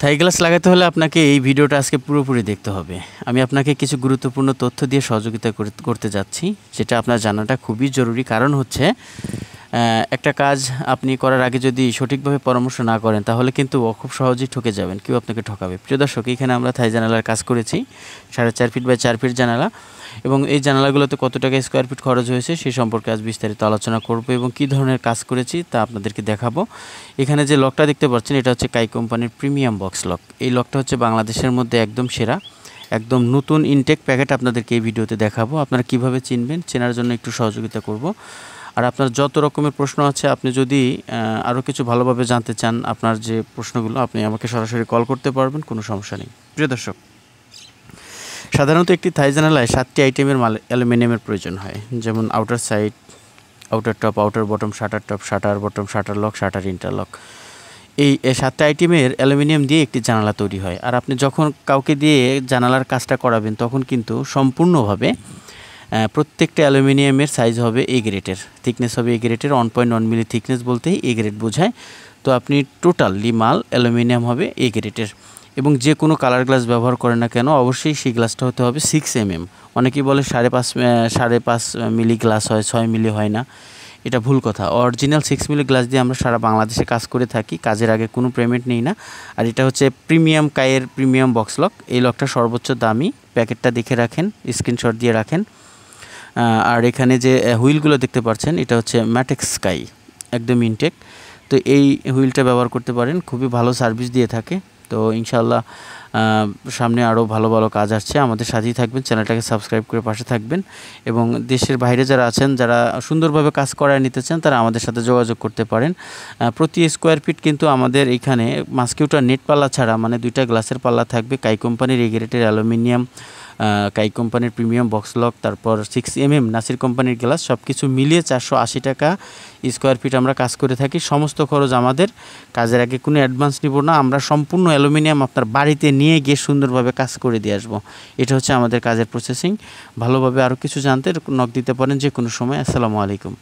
Thai glass লাগাতে হলে আপনাকে এই ভিডিওটা আজকে পুরোপুরি দেখতে হবে। আমি আপনাকে কিছু গুরুত্বপূর্ণ তথ্য দিয়ে সহযোগিতা করতে যাচ্ছি, যেটা আপনার জানাটা খুবই জরুরি। কারণ হচ্ছে একটা কাজ আপনি করার আগে যদি সঠিকভাবে পরামর্শ না করেন তাহলে কিন্তু খুব সহজেই ঠকে যাবেন, কেউ আপনাকে ঠকাবে। প্রিয় দর্শক, এখানে আমরা থাই জানালার কাজ করেছি 4.5 ফিট বাই 4 ফিট জানালা, এবং এই জানালাগুলোতে কত টাকা স্কোয়ার ফিট খরচ হয়েছে সেই সম্পর্কে আজ বিস্তারিত আলোচনা করব এবং কী ধরনের কাজ করেছি তা আপনাদেরকে দেখাবো। এখানে যে লকটা দেখতে পাচ্ছেন এটা হচ্ছে কাই কোম্পানির প্রিমিয়াম বক্স লক। এই লকটা হচ্ছে বাংলাদেশের মধ্যে একদম সেরা, একদম নতুন ইনটেক প্যাকেট আপনাদেরকে এই ভিডিওতে দেখাবো। আপনারা কিভাবে চিনবেন, চেনার জন্য একটু সহযোগিতা করব। আর আপনার যত রকমের প্রশ্ন আছে, আপনি যদি আরও কিছু ভালোভাবে জানতে চান আপনার যে প্রশ্নগুলো, আপনি আমাকে সরাসরি কল করতে পারবেন, কোনো সমস্যা নেই। প্রিয় দর্শক, সাধারণত একটি থাই জানালায় 7টি আইটেমের অ্যালুমিনিয়ামের প্রয়োজন হয়, যেমন outer side, outer top, outer bottom, shutter top, shutter bottom, shutter lock, shutter interlock. এই 7টা আইটেমের অ্যালুমিনিয়াম দিয়ে একটি জানালা তৈরি হয়। আর আপনি যখন কাউকে দিয়ে জানালার কাজটা করাবেন তখন কিন্তু সম্পূর্ণভাবে প্রত্যেকটা অ্যালুমিনিয়ামের সাইজ হবে এ গ্রেডের, থিকনেস হবে এ গ্রেডের। 1.1 মিলি থিকনেস বলতেই এ গ্রেড বোঝায়। তো আপনি টোটালি মাল অ্যালুমিনিয়াম হবে এ গ্রেডের, এবং যে কোনো কালার গ্লাস ব্যবহার করেন না কেন অবশ্যই সেই গ্লাসটা হতে হবে 6 mm। অনেকেই বলে 5.5 মিলি গ্লাস হয়, 6 মিলি হয় না। এটা ভুল কথা। অরিজিনাল 6 মিলি গ্লাস দিয়ে আমরা সারা বাংলাদেশে কাজ করে থাকি, কাজের আগে কোনো পেমেন্ট নেই না। আর এটা হচ্ছে প্রিমিয়াম কাইয়ের প্রিমিয়াম বক্স লক। এই লকটা সর্বোচ্চ দামি, প্যাকেটটা দেখে রাখেন, স্ক্রিনশট দিয়ে রাখেন। আর এখানে যে হুইলগুলো দেখতে পাচ্ছেন এটা হচ্ছে ম্যাটেক্স স্কাই, একদম ইনটেক। তো এই হুইলটা ব্যবহার করতে পারেন, খুবই ভালো সার্ভিস দিয়ে থাকে। তো ইনশাআল্লাহ সামনে আরও ভালো ভালো কাজ আসছে। আমাদের সাথেই থাকবেন, চ্যানেলটাকে সাবস্ক্রাইব করে পাশে থাকবেন, এবং দেশের বাইরে যারা আছেন, যারা সুন্দরভাবে কাজ করায় নিতে চান, তারা আমাদের সাথে যোগাযোগ করতে পারেন। প্রতি স্কোয়ার ফিট কিন্তু আমাদের এখানে মাস্কিউটার নেট পাল্লা ছাড়া, মানে 2টা গ্লাসের পাল্লা থাকবে, কাই কোম্পানির এ গ্রেডের অ্যালুমিনিয়াম, কাই কোম্পানির প্রিমিয়াম বক্স লক, তারপর 6 mm নাসির কোম্পানির গ্লাস, সব কিছু মিলিয়ে 480 টাকা স্কোয়ার ফিট আমরা কাজ করে থাকি। সমস্ত খরচ আমাদের, কাজের আগে কোনো অ্যাডভান্স নিব না। আমরা সম্পূর্ণ অ্যালুমিনিয়াম আপনার বাড়িতে নিয়ে গিয়ে সুন্দরভাবে কাজ করে দিয়ে আসবো। এটা হচ্ছে আমাদের কাজের প্রসেসিং। ভালোভাবে আরও কিছু জানতে নক দিতে পারেন যে কোনো সময়। আসসালামু আলাইকুম।